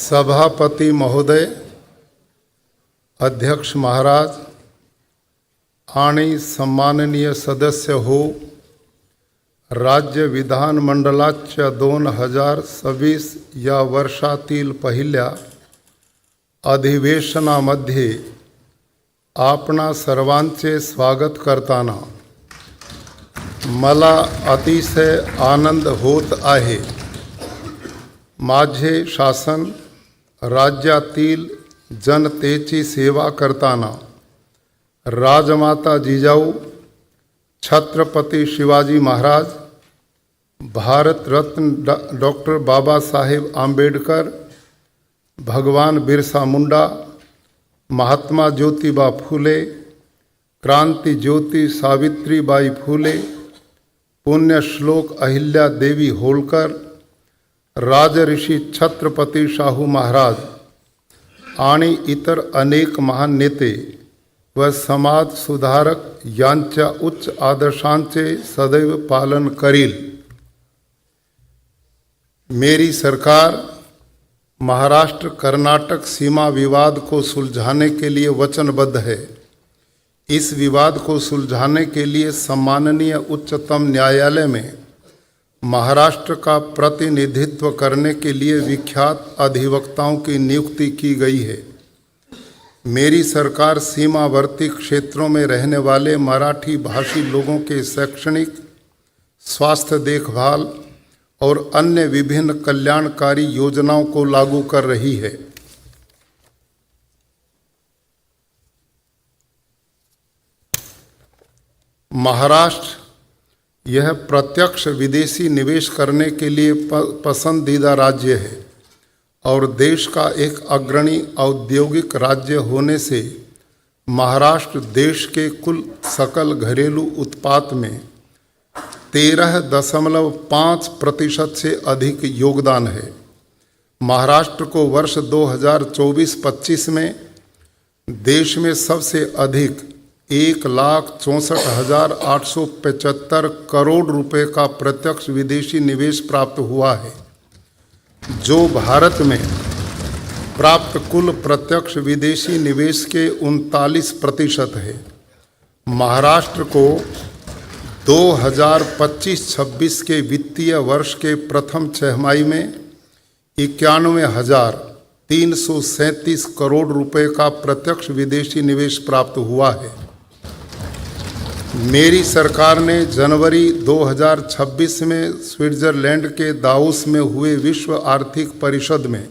सभापति महोदय, अध्यक्ष महाराज आणि सम्माननीय सदस्य हो, राज्य विधानमंडळाच्या 2026 या वर्षातील पहिल्या अधिवेशनामध्ये आपणा सर्वांचे स्वागत करताना मला अतिशय आनंद होत आहे। माझे शासन राज्यातील जनतेची सेवा करताना राजमाता जिजाऊ, छत्रपती शिवाजी महाराज, भारत रत्न डॉक्टर बाबासाहेब आंबेडकर, भगवान बिरसा मुंडा, महात्मा ज्योतिबा फुले, क्रांति ज्योति सावित्रीबाई फुले, पुण्यश्लोक अहिल्या देवी होळकर, राजऋषी छत्रपती शाहू महाराज आणि इतर अनेक महान नेते व समाज सुधारक यांच्या उच्च आदर्शांचे सदैव पालन करील। मेरी सरकार महाराष्ट्र कर्नाटक सीमा विवाद को सुलझाने के लिए वचनबद्ध है। इस विवाद को सुलझाने के लिए सम्माननीय उच्चतम न्यायालय में महाराष्ट्र का प्रतिनिधित्व करने के लिए विख्यात अधिवक्ताओं की नियुक्ति की गई है। मेरी सरकार सीमावर्ती क्षेत्रों में रहने वाले मराठी भाषी लोगों के शैक्षणिक, स्वास्थ्य देखभाल और अन्य विभिन्न कल्याणकारी योजनाओं को लागू कर रही है। महाराष्ट्र यह प्रत्यक्ष विदेशी निवेश करने के लिए पसंदीदा राज्य है और देश का एक अग्रणी औद्योगिक राज्य होने से महाराष्ट्र देश के कुल सकल घरेलू उत्पाद में 13.5% से अधिक योगदान है। महाराष्ट्र को वर्ष 2024-25 में देश में सबसे अधिक 1,64,875 करोड़ रुपए का प्रत्यक्ष विदेशी निवेश प्राप्त हुआ है, जो भारत में प्राप्त कुल प्रत्यक्ष विदेशी निवेश के 39% है। महाराष्ट्र को 2025-26 के वित्तीय वर्ष के प्रथम छमाही में 91,337 करोड़ रुपए का प्रत्यक्ष विदेशी निवेश प्राप्त हुआ है। मेरी सरकार ने जनवरी 2026 में स्विट्जरलैंड के दावोस में हुए विश्व आर्थिक परिषद में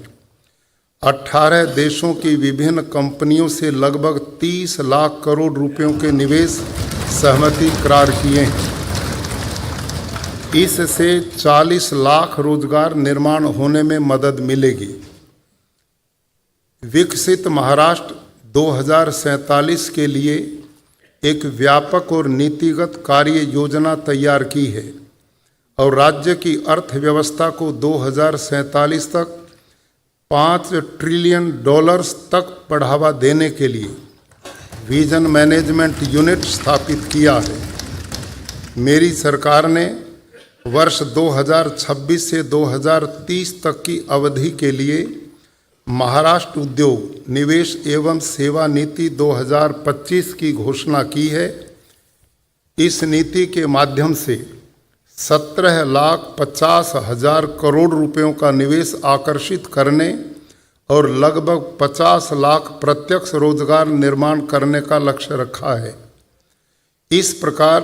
18 देशों की विभिन्न कंपनियों से लगभग 30 लाख करोड़ रुपयों के निवेश सहमति करार किए हैं। इससे 40 लाख रोजगार निर्माण होने में मदद मिलेगी। विकसित महाराष्ट्र 2047 के लिए एक व्यापक और नीतिगत कार्य योजना तैयार की है और राज्य की अर्थव्यवस्था को 2047 तक $5 ट्रिलियन तक बढ़ावा देने के लिए विजन मैनेजमेंट यूनिट स्थापित किया है। मेरी सरकार ने वर्ष 2026 से 2030 तक की अवधि के लिए महाराष्ट्र उद्योग, निवेश एवं सेवा नीति 2025 की घोषणा की है। इस नीति के माध्यम से 17,50,000 करोड़ रुपयों का निवेश आकर्षित करने और लगभग 50 लाख प्रत्यक्ष रोजगार निर्माण करने का लक्ष्य रखा है। इस प्रकार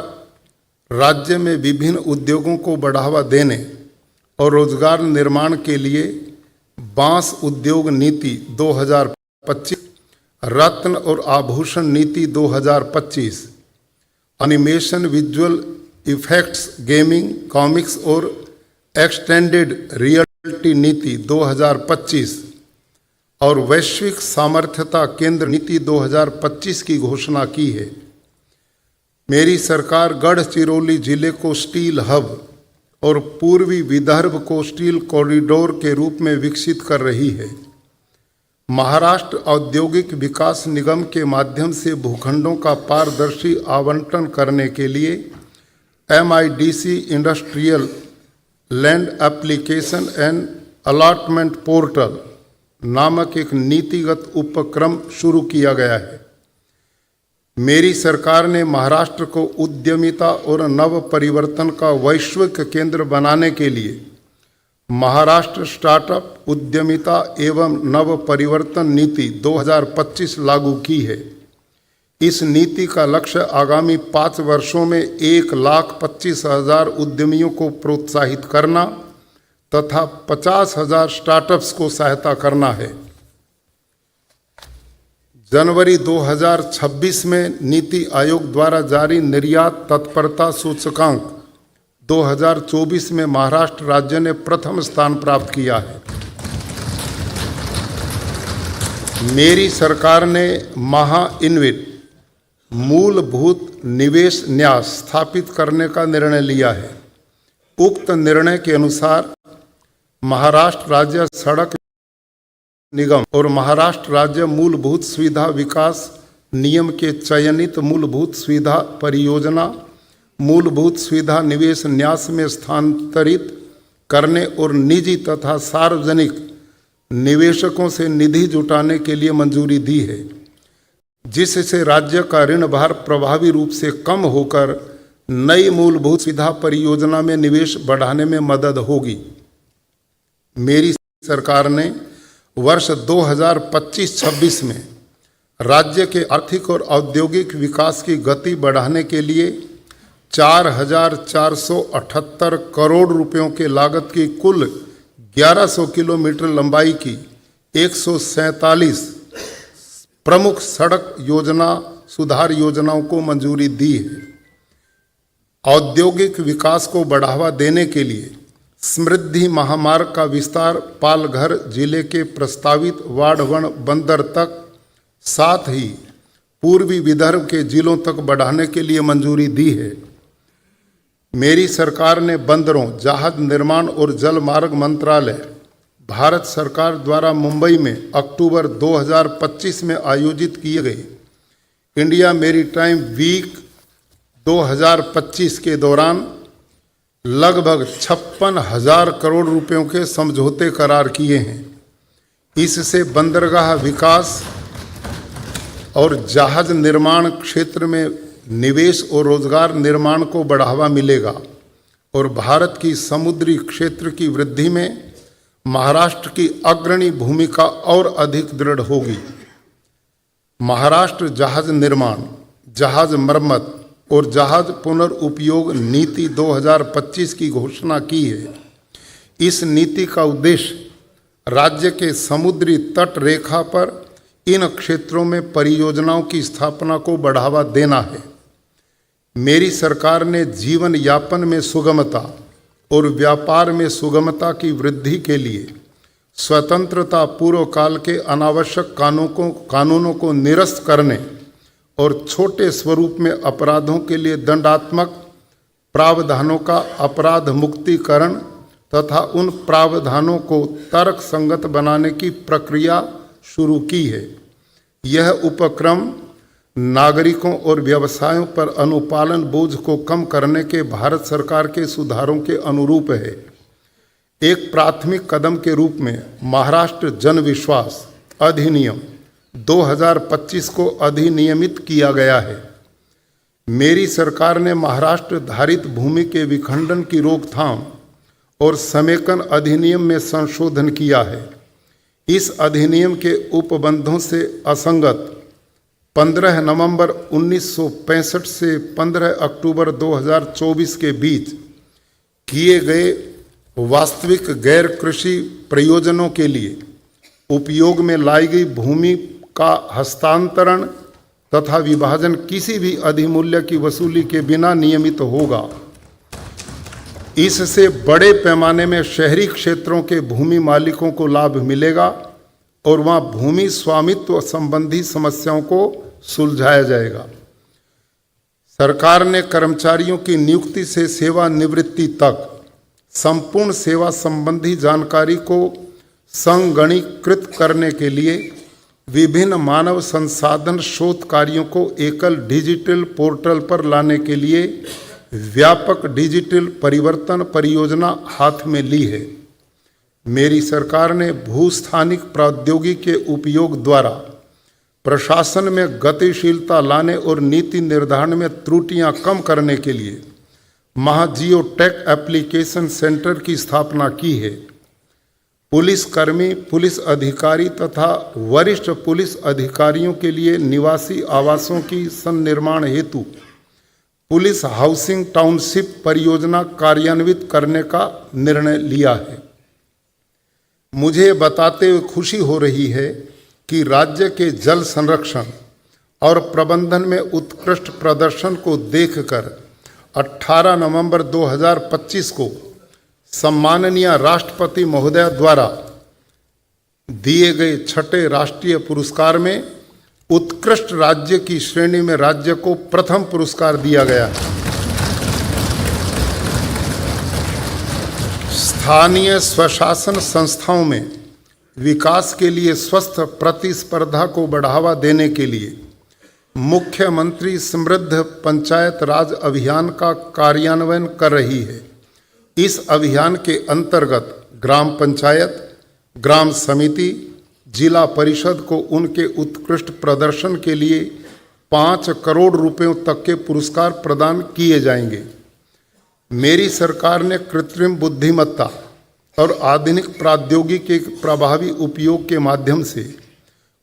राज्य में विभिन्न उद्योगों को बढ़ावा देने और रोजगार निर्माण के लिए बांस उद्योग नीति 2025, रत्न और आभूषण नीति 2025, animation, visual effects, gaming, comics और एक्सटेंडेड रियलिटी नीति 2025 और वैश्विक सामर्थ्यता केंद्र नीति 2025 की घोषणा की है। मेरी सरकार गढ़चिरौली जिले को स्टील हब और पूर्वी विदर्भ को स्टील कॉरिडोर के रूप में विकसित कर रही है। महाराष्ट्र औद्योगिक विकास निगम के माध्यम से भूखंडों का पारदर्शी आवंटन करने के लिए MIDC industrial land application and allotment portal नामक एक नीतिगत उपक्रम शुरू किया गया है। मेरी सरकार ने महाराष्ट्र को उद्यमिता और नव परिवर्तन का वैश्विक केंद्र बनाने के लिए महाराष्ट्र स्टार्टअप उद्यमिता एवं नव परिवर्तन नीति 2025 लागू की है। इस नीति का लक्ष्य आगामी 5 वर्षों में 1,25,000 उद्यमियों को प्रोत्साहित करना तथा 50,000 स्टार्टअप्स को सहायता करना है। जनवरी 2026 में नीति आयोग द्वारा जारी निर्यात तत्परता सूचकांक 2024 में महाराष्ट्र राज्य ने प्रथम स्थान प्राप्त किया है। मेरी सरकार ने महाइन्वेट मूलभूत निवेश न्यास स्थापित करने का निर्णय लिया है। उक्त निर्णय के अनुसार महाराष्ट्र राज्य सड़क निगम और महाराष्ट्र राज्य मूलभूत सुविधा विकास निगम के चयनित मूलभूत सुविधा परियोजना मूलभूत सुविधा निवेश न्यास में स्थानांतरित करने और निजी तथा सार्वजनिक निवेशकों से निधि जुटाने के लिए मंजूरी दी है, जिससे राज्य का ऋण भार प्रभावी रूप से कम होकर नई मूलभूत सुविधा परियोजना में निवेश बढ़ाने में मदद होगी। मेरी सरकार ने वर्ष 2025-26 में राज्य के आर्थिक और औद्योगिक विकास की गति बढ़ाने के लिए 4,478 करोड़ रुपयों के लागत की कुल 1100 किलोमीटर लंबाई की 147 प्रमुख सड़क योजना सुधार योजनाओं को मंजूरी दी है। औद्योगिक विकास को बढ़ावा देने के लिए समृद्धि महामार्ग का विस्तार पालघर जिले के प्रस्तावित वाढ़वन बंदर तक, साथ ही पूर्वी विदर्भ के जिलों तक बढ़ाने के लिए मंजूरी दी है। मेरी सरकार ने बंदरों, जहाज निर्माण और जल मार्ग मंत्रालय, भारत सरकार द्वारा मुंबई में अक्टूबर 2025 में आयोजित किए गए इंडिया मैरीटाइम वीक 2025 के दौरान लगभग 56,000 करोड़ रुपयों के समझौते करार किए हैं। इससे बंदरगाह विकास और जहाज निर्माण क्षेत्र में निवेश और रोजगार निर्माण को बढ़ावा मिलेगा और भारत की समुद्री क्षेत्र की वृद्धि में महाराष्ट्र की अग्रणी भूमिका और अधिक दृढ़ होगी। महाराष्ट्र जहाज निर्माण, जहाज मरम्मत और जहाज पुनर्उपयोग नीति 2025 की घोषणा की है। इस नीति का उद्देश्य राज्य के समुद्री तट रेखा पर इन क्षेत्रों में परियोजनाओं की स्थापना को बढ़ावा देना है। मेरी सरकार ने जीवन यापन में सुगमता और व्यापार में सुगमता की वृद्धि के लिए स्वतंत्रता पूर्व काल के अनावश्यक कानूनों को निरस्त करने और छोटे स्वरूप में अपराधों के लिए दंडात्मक प्रावधानों का अपराध मुक्तिकरण तथा उन प्रावधानों को तर्क संगत बनाने की प्रक्रिया शुरू की है। यह उपक्रम नागरिकों और व्यवसायों पर अनुपालन बोझ को कम करने के भारत सरकार के सुधारों के अनुरूप है। एक प्राथमिक कदम के रूप में महाराष्ट्र जन विश्वास अधिनियम 2025 को अधिनियमित किया गया है। मेरी सरकार ने महाराष्ट्र धारित भूमि के विखंडन की रोकथाम और समेकन अधिनियम में संशोधन किया है। इस अधिनियम के उपबंधों से असंगत 15 नवंबर 1965 से 15 अक्टूबर 2024 के बीच किए गए वास्तविक गैर कृषि प्रयोजनों के लिए उपयोग में लाई गई भूमि का हस्तांतरण तथा विभाजन किसी भी अधिमूल्य की वसूली के बिना नियमित होगा। इससे बड़े पैमाने में शहरी क्षेत्रों के भूमि मालिकों को लाभ मिलेगा और वहां भूमि स्वामित्व संबंधी समस्याओं को सुलझाया जाएगा। सरकार ने कर्मचारियों की नियुक्ति से सेवानिवृत्ति तक संपूर्ण सेवा संबंधी जानकारी को संगणकीकृत करने के लिए विभिन्न मानव संसाधन शोध कार्यों को एकल डिजिटल पोर्टल पर लाने के लिए व्यापक डिजिटल परिवर्तन परियोजना हाथ में ली है। मेरी सरकार ने भूस्थानिक प्रौद्योगिकी के उपयोग द्वारा प्रशासन में गतिशीलता लाने और नीति निर्धारण में त्रुटियां कम करने के लिए महाजियो टेक एप्लीकेशन सेंटर की स्थापना की है। पुलिसकर्मी, पुलिस अधिकारी तथा वरिष्ठ पुलिस अधिकारियों के लिए निवासी आवासों की संनिर्माण हेतु पुलिस हाउसिंग टाउनशिप परियोजना कार्यान्वित करने का निर्णय लिया है। मुझे बताते हुए खुशी हो रही है कि राज्य के जल संरक्षण और प्रबंधन में उत्कृष्ट प्रदर्शन को देखकर 18 नवंबर 2025 को सम्माननीय राष्ट्रपति महोदय द्वारा दिए गए छठे राष्ट्रीय पुरस्कार में उत्कृष्ट राज्य की श्रेणी में राज्य को प्रथम पुरस्कार दिया गया है। स्थानीय स्वशासन संस्थाओं में विकास के लिए स्वस्थ प्रतिस्पर्धा को बढ़ावा देने के लिए मुख्यमंत्री समृद्ध पंचायत राज अभियान का कार्यान्वयन कर रही है। इस अभियान के अंतर्गत ग्राम पंचायत, ग्राम समिति, जिला परिषद को उनके उत्कृष्ट प्रदर्शन के लिए 5 करोड़ रुपयों तक के पुरस्कार प्रदान किए जाएंगे। मेरी सरकार ने कृत्रिम बुद्धिमत्ता और आधुनिक प्रौद्योगिकी के प्रभावी उपयोग के माध्यम से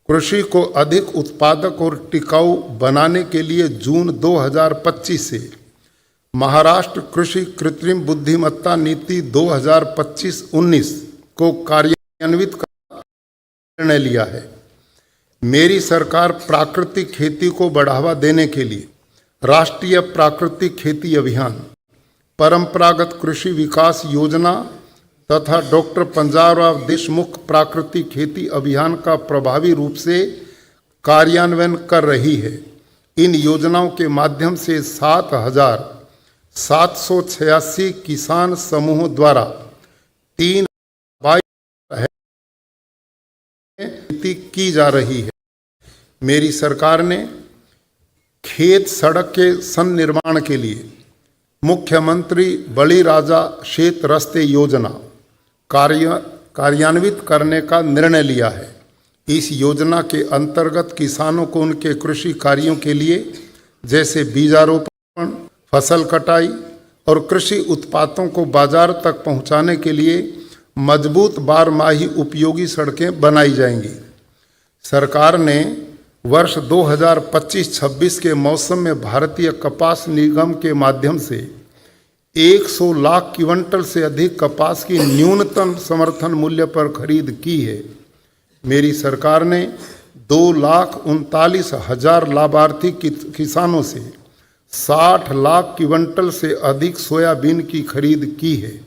कृषि को अधिक उत्पादक और टिकाऊ बनाने के लिए जून 2025 से महाराष्ट्र कृषि कृत्रिम बुद्धिमत्ता नीति 2025-19 को कार्यान्वित करने का निर्णय लिया है। मेरी सरकार प्राकृतिक खेती को बढ़ावा देने के लिए राष्ट्रीय प्राकृतिक खेती अभियान, परंपरागत कृषि विकास योजना तथा डॉक्टर पंजाबराव देशमुख प्राकृतिक खेती अभियान का प्रभावी रूप से कार्यान्वयन कर रही है। इन योजनाओं के माध्यम से 7,786 किसान समूहों द्वारा 3 खेती की जा रही है। मेरी सरकार ने खेत सड़क के संनिर्माण के लिए मुख्यमंत्री बलिराजा शेत रस्ते योजना कार्यान्वित करने का निर्णय लिया है। इस योजना के अंतर्गत किसानों को उनके कृषि कार्यों के लिए जैसे बीजारोपण, फसल कटाई और कृषि उत्पादों को बाजार तक पहुंचाने के लिए मजबूत बारमाही उपयोगी सड़कें बनाई जाएंगी। सरकार ने वर्ष 2025-26 के मौसम में भारतीय कपास निगम के माध्यम से 100 लाख क्विंटल से अधिक कपास की न्यूनतम समर्थन मूल्य पर खरीद की है। मेरी सरकार ने 2,39,000 लाभार्थी किसानों से 60 लाख क्विंटल से अधिक सोयाबीन की खरीद की है।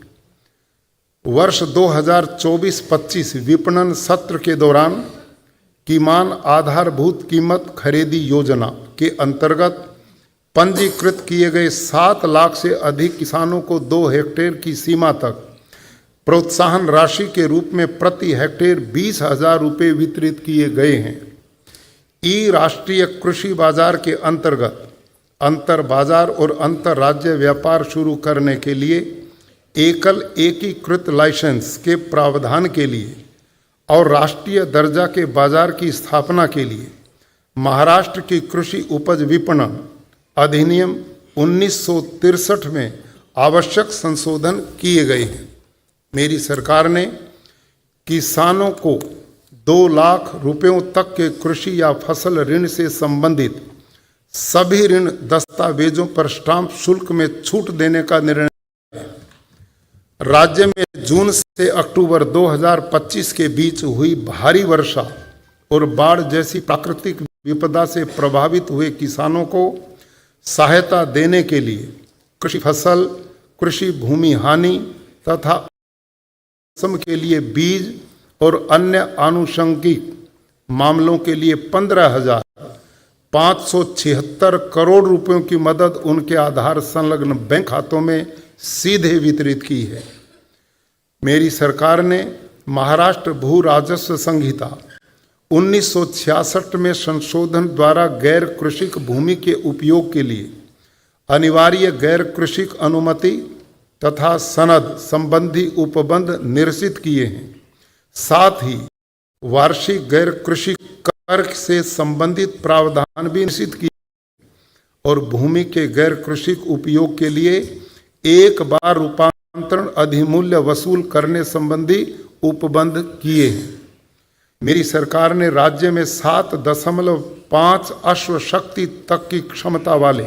वर्ष 2024-25 विपणन सत्र के दौरान कीमान आधारभूत कीमत खरीदी योजना के अंतर्गत पंजीकृत किए गए 7 लाख से अधिक किसानों को 2 हेक्टेयर की सीमा तक प्रोत्साहन राशि के रूप में प्रति हेक्टेयर 20,000 रुपये वितरित किए गए हैं। ई राष्ट्रीय कृषि बाजार के अंतर्गत अंतर बाजार और अंतर राज्य व्यापार शुरू करने के लिए एकल एकीकृत लाइसेंस के प्रावधान के लिए और राष्ट्रीय दर्जा के बाजार की स्थापना के लिए महाराष्ट्र की कृषि उपज विपणन अधिनियम 1963 में आवश्यक संशोधन किए गए हैं। मेरी सरकार ने किसानों को 2 लाख रुपयों तक के कृषि या फसल ऋण से संबंधित सभी ऋण दस्तावेजों पर स्टाम्प शुल्क में छूट देने का निर्णय है। राज्य में जून से अक्टूबर 2025 के बीच हुई भारी वर्षा और बाढ़ जैसी प्राकृतिक विपदा से प्रभावित हुए किसानों को सहायता देने के लिए कृषि फसल, कृषि भूमि हानि तथा मौसम के लिए बीज और अन्य आनुषंगिक मामलों के लिए 15,576 करोड़ रुपयों की मदद उनके आधार संलग्न बैंक खातों में सीधे वितरित की है। मेरी सरकार ने महाराष्ट्र भू राजस्व संहिता 1966 में संशोधन द्वारा गैर कृषिक भूमि के उपयोग के लिए अनिवार्य गैर कृषिक अनुमति तथा सनद संबंधी उपबंध निरसित किए हैं। साथ ही वार्षिक गैर कृषि कर से संबंधित प्रावधान भी निश्चित किए और भूमि के गैर कृषि उपयोग के लिए एक बार रूपांतरण अधिमूल्य वसूल करने संबंधी उपबंध किए हैं। मेरी सरकार ने राज्य में 7.5 अश्वशक्ति तक की क्षमता वाले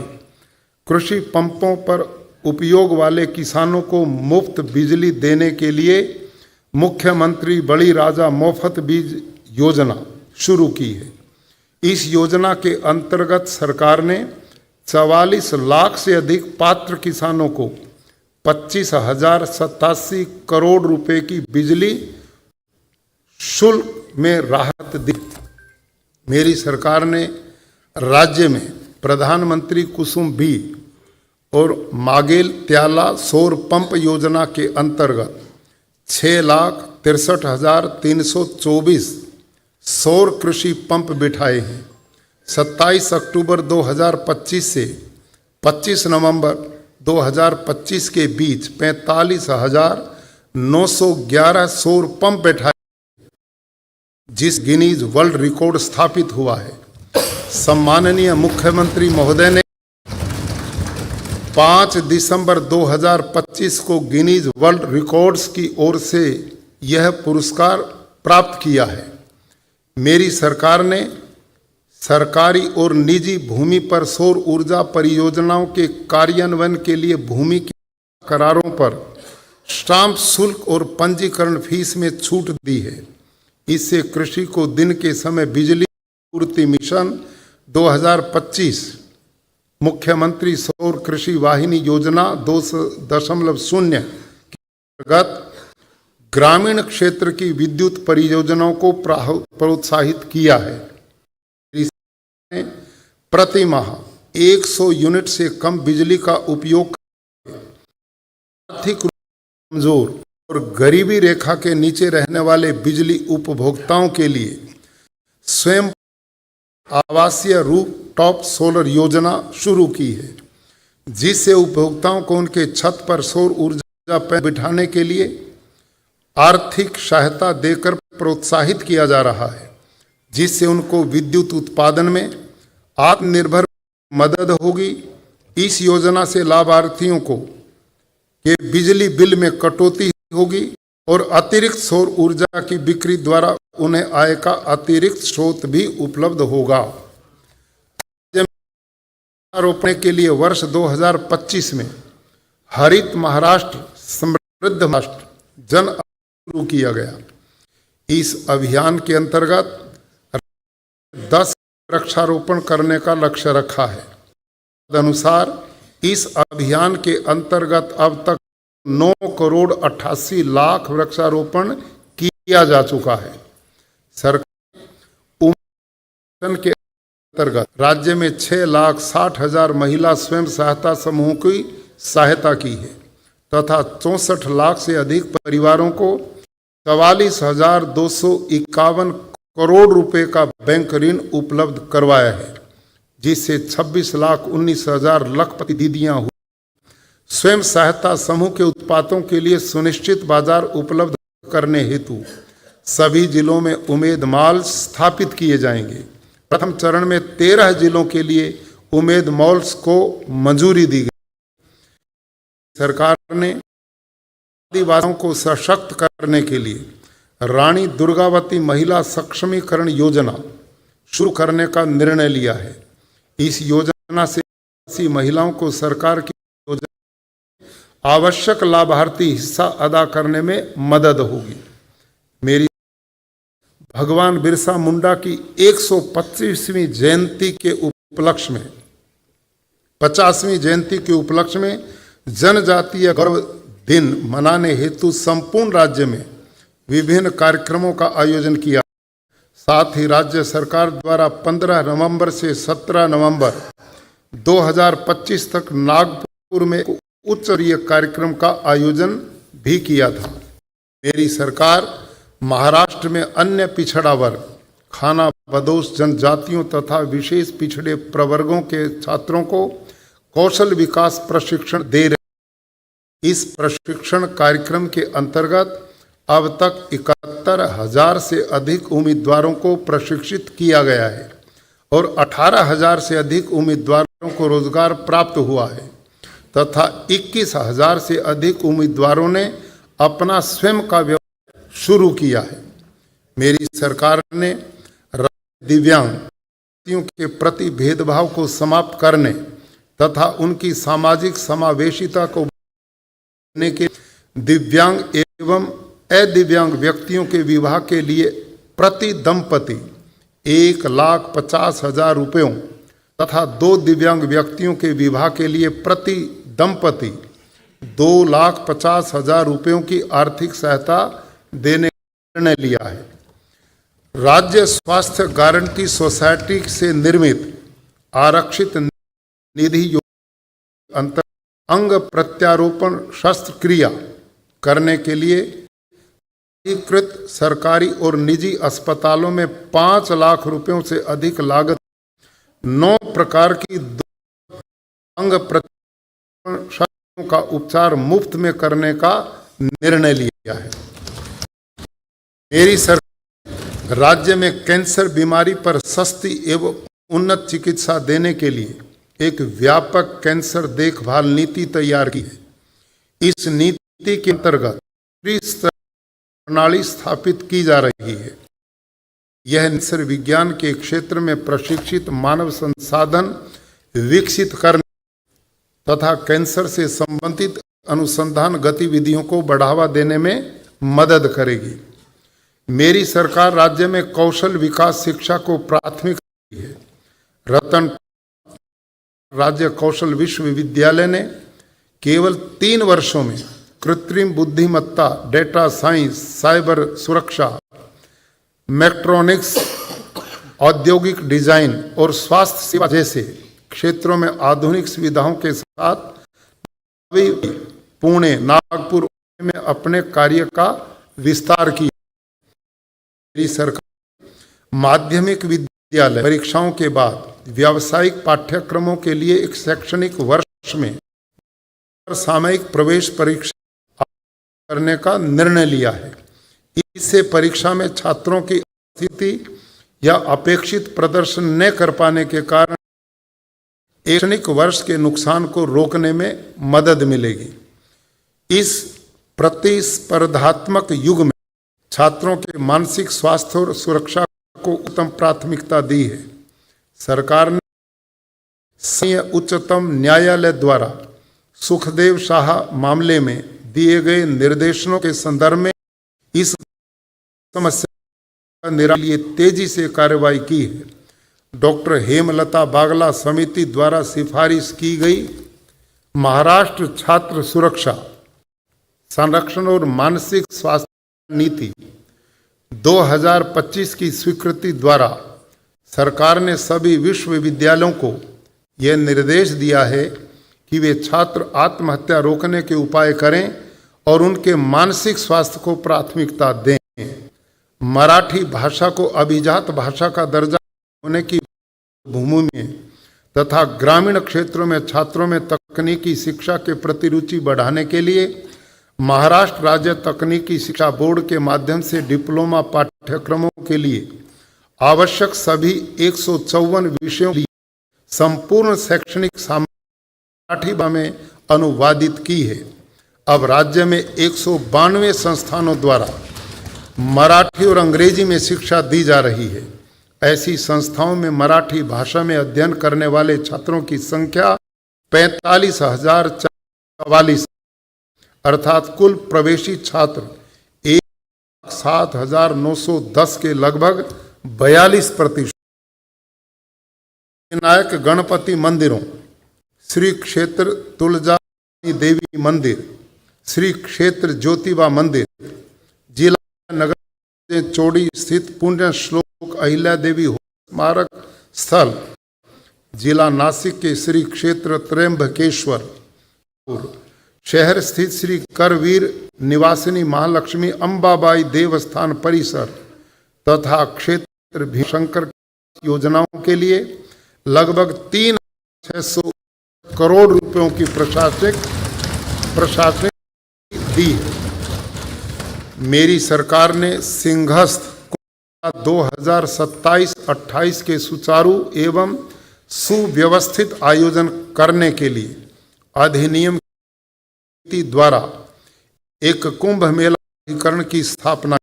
कृषि पंपों पर उपयोग वाले किसानों को मुफ्त बिजली देने के लिए मुख्यमंत्री बड़ी राजा मुफ्त बीज योजना शुरू की है। इस योजना के अंतर्गत सरकार ने 44 लाख से अधिक पात्र किसानों को 25,087 करोड़ रुपए की बिजली शुल्क में राहत दी। मेरी सरकार ने राज्य में प्रधानमंत्री कुसुम बी और मागेल त्याला सौर पंप योजना के अंतर्गत 6,63,324 सौर कृषि पंप बिठाए हैं। 27 अक्टूबर 2025 से 25 नवंबर 2025 के बीच 45,911 सौर पंप बैठाए, जिस गिनीज वर्ल्ड रिकॉर्ड स्थापित हुआ है। सम्माननीय मुख्यमंत्री महोदय ने 5 दिसंबर 2025 को गिनीज वर्ल्ड रिकॉर्ड्स की ओर से यह पुरस्कार प्राप्त किया है। मेरी सरकार ने सरकारी और निजी भूमि पर सौर ऊर्जा परियोजनाओं के कार्यान्वयन के लिए भूमि के करारों पर स्टाम्प शुल्क और पंजीकरण फीस में छूट दी है। इससे कृषि को दिन के समय बिजली पूर्ति मिशन 2025 मुख्यमंत्री सौर कृषि वाहिनी योजना 2.0 के अंतर्गत ग्रामीण क्षेत्र की विद्युत परियोजनाओं को प्रोत्साहित किया है। प्रति माह 100 यूनिट से कम बिजली का उपयोग आर्थिक रूप से कमजोर और गरीबी रेखा के नीचे रहने वाले बिजली उपभोक्ताओं के लिए स्वयं आवासीय रूफटॉप सोलर योजना शुरू की है, जिससे उपभोक्ताओं को उनके छत पर सौर ऊर्जा पैनल बिठाने के लिए आर्थिक सहायता देकर प्रोत्साहित किया जा रहा है, जिससे उनको विद्युत उत्पादन में आत्मनिर्भर मदद होगी। इस योजना से लाभार्थियों को के बिजली बिल में कटौती होगी और अतिरिक्त सौर ऊर्जा की बिक्री द्वारा उन्हें आय का अतिरिक्त स्रोत भी उपलब्ध होगा। रोपने के लिए वर्ष 2025 में हरित महाराष्ट्र समृद्ध महाराष्ट्र जन शुरू किया गया। इस अभियान के अंतर्गत 10 वृक्षारोपण करने का लक्ष्य रखा है। अनुसार इस अभियान के अंतर्गत अब तक 9,88,00,000 वृक्षारोपण किया जा चुका है। सरकार के अंतर्गत राज्य में 6,60,000 महिला स्वयं सहायता समूहों की सहायता की है तथा 64 लाख से अधिक परिवारों को 44,251 करोड़ रुपए का बैंक ऋण उपलब्ध करवाया है, जिससे 26,19,000 लखपति दीदियां हुई। स्वयं सहायता समूह के उत्पादों के लिए सुनिश्चित बाजार उपलब्ध करने हेतु सभी जिलों में उमेद मॉल स्थापित किए जाएंगे। प्रथम चरण में 13 जिलों के लिए उमेद मॉल्स को मंजूरी दी गई। सरकार ने आदिवासियों को सशक्त करने के लिए रानी दुर्गावती महिला सक्षमीकरण योजना शुरू करने का निर्णय लिया है। इस योजना से आदिवासी महिलाओं को सरकार की योजना आवश्यक लाभार्थी हिस्सा अदा करने में मदद होगी। मेरी भगवान बिरसा मुंडा की 125वीं जयंती के उपलक्ष्य में 50वीं जयंती के उपलक्ष्य में जनजातीय गौरव दिन मनाने हेतु संपूर्ण राज्य में विभिन्न कार्यक्रमों का आयोजन किया। साथ ही राज्य सरकार द्वारा 15 नवंबर से 17 नवंबर 2025 तक नागपुर में उच्च स्तरीय कार्यक्रम का आयोजन भी किया था। मेरी सरकार महाराष्ट्र में अन्य पिछड़ा वर्ग, खाना बदोश जनजातियों तथा विशेष पिछड़े प्रवर्गों के छात्रों को कौशल विकास प्रशिक्षण दे रहे। इस प्रशिक्षण कार्यक्रम के अंतर्गत अब तक 71,000 से अधिक उम्मीदवारों को प्रशिक्षित किया गया है और 18,000 से अधिक उम्मीदवारों को रोजगार प्राप्त हुआ है तथा 21,000 से अधिक उम्मीदवारों ने अपना स्वयं का व्यवसाय शुरू किया है। मेरी सरकार ने दिव्यांग व्यक्तियों के प्रति भेदभाव को समाप्त करने तथा उनकी सामाजिक समावेशिता को बढ़ाने के दिव्यांग एवं अदिव्यांग व्यक्तियों के विवाह के लिए प्रति दंपति 1,50,000 रुपयों तथा 2 दिव्यांग व्यक्तियों के विवाह के लिए प्रति दंपति 2,50,000 रुपयों की आर्थिक सहायता देने का निर्णय लिया है। राज्य स्वास्थ्य गारंटी सोसाइटी से निर्मित आरक्षित निधि योजना अंतर अंग प्रत्यारोपण शस्त्रक्रिया करने के लिए अधिकृत सरकारी और निजी अस्पतालों में 5 लाख रुपयों से अधिक लागत 9 प्रकार की अंग प्रत्यारोपण शस्त्रों का उपचार मुफ्त में करने का निर्णय लिया है। मेरी सरकार राज्य में कैंसर बीमारी पर सस्ती एवं उन्नत चिकित्सा देने के लिए एक व्यापक कैंसर देखभाल नीति तैयार की है। इस नीति के अंतर्गत प्रणाली स्थापित की जा रही है। यह कैंसर विज्ञान के क्षेत्र में प्रशिक्षित मानव संसाधन विकसित करने तथा कैंसर से संबंधित अनुसंधान गतिविधियों को बढ़ावा देने में मदद करेगी। मेरी सरकार राज्य में कौशल विकास शिक्षा को प्राथमिकता दी है। रतन राज्य कौशल विश्वविद्यालय ने केवल 3 वर्षों में कृत्रिम बुद्धिमत्ता, डेटा साइंस, साइबर सुरक्षा, मैट्रोनिक्स, औद्योगिक डिजाइन और स्वास्थ्य सेवा जैसे क्षेत्रों में आधुनिक सुविधाओं के साथ पुणे, नागपुर में अपने कार्य का विस्तार किया। मेरी सरकार माध्यमिक विद्यालय परीक्षाओं के बाद व्यावसायिक पाठ्यक्रमों के लिए एक शैक्षणिक वर्ष में सामयिक प्रवेश परीक्षा करने का निर्णय लिया है। इससे परीक्षा में छात्रों की स्थिति या अपेक्षित प्रदर्शन न कर पाने के कारण शैक्षणिक वर्ष के नुकसान को रोकने में मदद मिलेगी। इस प्रतिस्पर्धात्मक युग में छात्रों के मानसिक स्वास्थ्य और सुरक्षा को उत्तम प्राथमिकता दी है। सरकार ने संघीय उच्चतम न्यायालय द्वारा सुखदेव शाह मामले में दिए गए निर्देशों के संदर्भ में इस समस्या का निराकरण के लिए तेजी से कार्रवाई की है। डॉक्टर हेमलता बागला समिति द्वारा सिफारिश की गई महाराष्ट्र छात्र सुरक्षा, संरक्षण और मानसिक स्वास्थ्य नीति 2025 की स्वीकृति द्वारा सरकार ने सभी विश्वविद्यालयों को यह निर्देश दिया है कि वे छात्र आत्महत्या रोकने के उपाय करें और उनके मानसिक स्वास्थ्य को प्राथमिकता दें। मराठी भाषा को अभिजात भाषा का दर्जा होने की भूमि में तथा ग्रामीण क्षेत्रों में छात्रों में तकनीकी शिक्षा के प्रति रुचि बढ़ाने के लिए महाराष्ट्र राज्य तकनीकी शिक्षा बोर्ड के माध्यम से डिप्लोमा पाठ्यक्रमों के लिए आवश्यक सभी 154 विषयों की संपूर्ण शैक्षणिक सामग्री मराठी में अनुवादित की है। अब राज्य में 192 संस्थानों द्वारा मराठी और अंग्रेजी में शिक्षा दी जा रही है। ऐसी संस्थाओं में मराठी भाषा में अध्ययन करने वाले छात्रों की संख्या 45,044 अर्थात कुल प्रवेशी छात्र 1,07,910 के लगभग 42%। विनायक गणपति मंदिरों, श्री क्षेत्र तुलजा देवी मंदिर, श्री क्षेत्र ज्योतिबा मंदिर, जिला नगर चौड़ी स्थित पुण्य श्लोक अहिल्या देवी स्मारक स्थल, जिला नासिक के श्री क्षेत्र त्र्यंबकेश्वर, शहर स्थित श्री करवीर निवासिनी महालक्ष्मी अंबाबाई देवस्थान परिसर तथा क्षेत्र भीमशंकर योजनाओं के लिए लगभग 3,600 करोड़ रुपयों की प्रशासनिक दी है। मेरी सरकार ने सिंहस्थ 2027-28 के सुचारू एवं सुव्यवस्थित आयोजन करने के लिए अधिनियम द्वारा एक कुंभ मेला प्राधिकरण की स्थापना।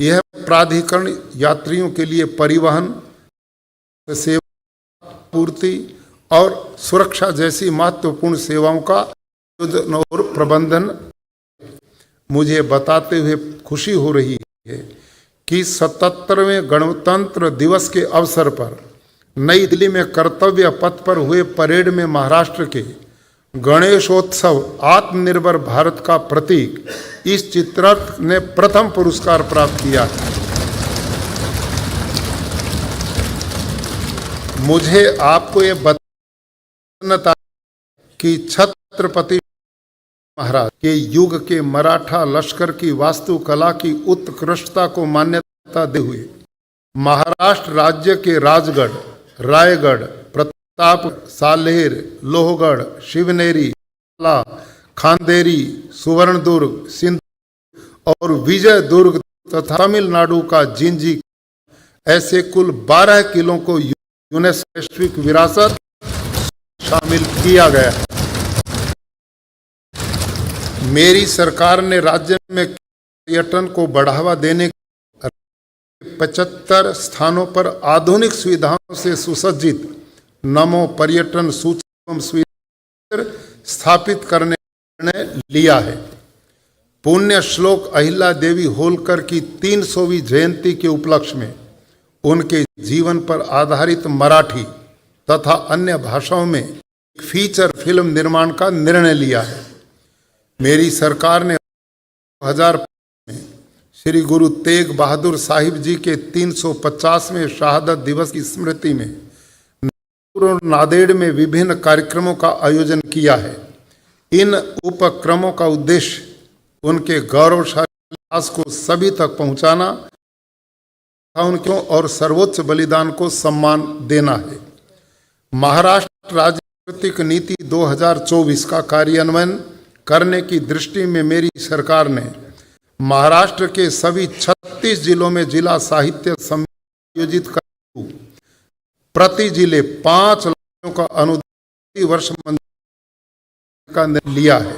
यह प्राधिकरण यात्रियों के लिए परिवहन सेवा पूर्ति और सुरक्षा जैसी महत्वपूर्ण सेवाओं का आयोजन और प्रबंधन। मुझे बताते हुए खुशी हो रही है कि 77वें गणतंत्र दिवस के अवसर पर नई दिल्ली में कर्तव्य पथ पर हुए परेड में महाराष्ट्र के गणेशोत्सव आत्मनिर्भर भारत का प्रतीक इस चित्ररथ ने प्रथम पुरस्कार प्राप्त किया है। मुझे आपको ये बताना कि छत्रपति महाराज के युग के मराठा लश्कर की वास्तुकला की उत्कृष्टता को मान्यता दे हुए महाराष्ट्र राज्य के राजगढ़, रायगढ़, प्रताप, सालेर, लोहगढ़, शिवनेरी, खांदेरी, सुवर्णदुर्ग, सिंध और विजयदुर्ग तथा तमिलनाडु का जिंजी ऐसे कुल 12 किलों को यूनेस्को वैश्विक विरासत शामिल किया गया है। मेरी सरकार ने राज्य में पर्यटन को बढ़ावा देने के 75 स्थानों पर आधुनिक सुविधाओं से सुसज्जित नमो पर्यटन सूची एवं सुविधा स्थापित करने का निर्णय लिया है। पुण्य श्लोक अहिल्या देवी होलकर की 300वीं जयंती के उपलक्ष्य में उनके जीवन पर आधारित मराठी तथा अन्य भाषाओं में फीचर फिल्म निर्माण का निर्णय लिया है। मेरी सरकार ने 2005 में श्री गुरु तेग बहादुर साहिब जी के 350वें शहादत दिवस की स्मृति में नांदेड़ में विभिन्न कार्यक्रमों का आयोजन किया है। इन उपक्रमों का उद्देश्य उनके गौरवशाली इतिहास को सभी तक पहुंचाना उनके और सर्वोच्च बलिदान को सम्मान देना है। महाराष्ट्र राज्य सांस्कृतिक नीति 2024 का कार्यान्वयन करने की दृष्टि में मेरी सरकार ने महाराष्ट्र के सभी 36 जिलों में जिला साहित्य सम्मेलन आयोजित कर प्रति जिले 5 लाख का अनुदान वर्ष का निर्णय लिया है।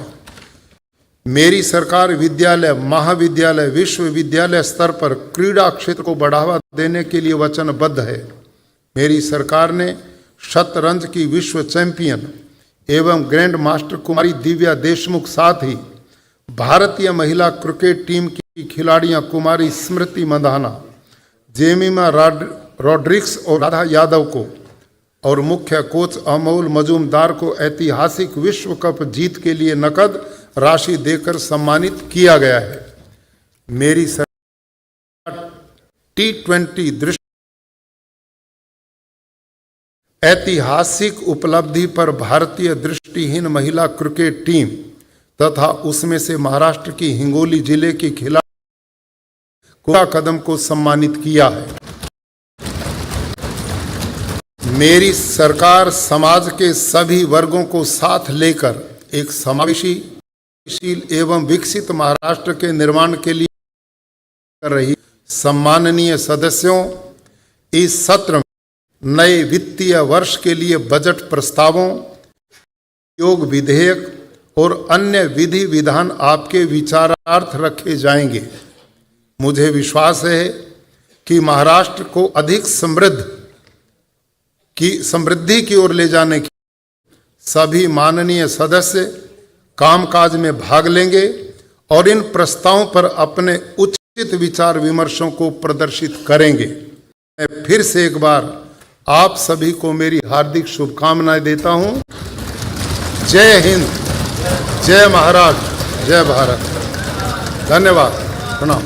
मेरी सरकार विद्यालय, महाविद्यालय, विश्वविद्यालय स्तर पर क्रीड़ा क्षेत्र को बढ़ावा देने के लिए वचनबद्ध है। मेरी सरकार ने शतरंज की विश्व चैंपियन एवं ग्रैंड मास्टर कुमारी दिव्या देशमुख साथ ही भारतीय महिला क्रिकेट टीम की खिलाड़ियां कुमारी स्मृति मंधाना, जेमिमा रॉड्रिक्स और राधा यादव को और मुख्य कोच अमोल मजूमदार को ऐतिहासिक विश्व कप जीत के लिए नकद राशि देकर सम्मानित किया गया है। मेरी सरकार T20 दृष्टि ऐतिहासिक उपलब्धि पर भारतीय दृष्टिहीन महिला क्रिकेट टीम तथा उसमें से महाराष्ट्र की हिंगोली जिले की खिलाड़ी कोरा कदम को सम्मानित किया है। मेरी सरकार समाज के सभी वर्गों को साथ लेकर एक समावेशीशील एवं विकसित महाराष्ट्र के निर्माण के लिए कर रही। सम्माननीय सदस्यों, इस सत्र में नए वित्तीय वर्ष के लिए बजट प्रस्तावों, योग विधेयक और अन्य विधि विधान आपके विचारार्थ रखे जाएंगे। मुझे विश्वास है कि महाराष्ट्र को अधिक समृद्धि की ओर ले जाने की सभी माननीय सदस्य कामकाज में भाग लेंगे और इन प्रस्तावों पर अपने उचित विचार विमर्शों को प्रदर्शित करेंगे। मैं फिर से एक बार आप सभी को मेरी हार्दिक शुभकामनाएं देता हूं। जय हिंद, जय महाराष्ट्र, जय भारत। धन्यवाद, प्रणाम।